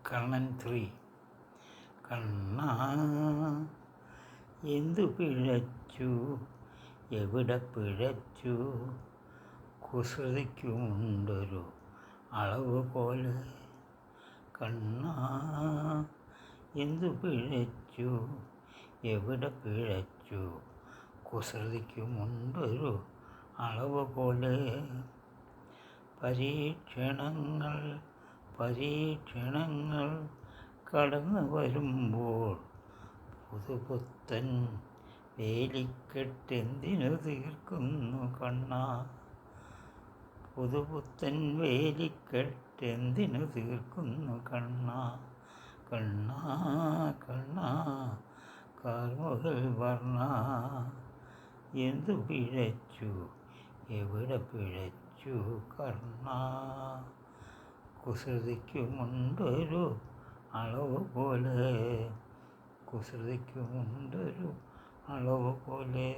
കണ്ണൻ 3. കണ്ണാ എന്തു പിഴച്ചു, എവിടെ പിഴച്ചു, കുസൃതിക്കുമുണ്ടൊരു അളവ് പോലെ. കണ്ണാ എന്തു പിഴച്ചു, എവിടെ പിഴച്ചു, കുസൃതിക്കുമുണ്ടൊരു അളവ് പോലെ. പരീക്ഷണങ്ങൾ പരീക്ഷണങ്ങൾ കടന്നു വരുമ്പോൾ പുതുപുത്തൻ വേലിക്കെട്ടെന്തിനു തീർക്കുന്നു കണ്ണാ, പുതുപുത്തൻ വേലിക്കെട്ടെന്തിനു തീർക്കുന്നു കണ്ണാ. കണ്ണാ കണ്ണാ കാർമുകിൽ വർണ്ണ എന്തു പിഴച്ചു, എവിടെ പിഴച്ചു കണ്ണാ, കുസൃതിക്കുമുണ്ടൊരു അളവ് പോലെ, കുസൃതിക്കുമുണ്ടൊരു അളവ് പോലെ.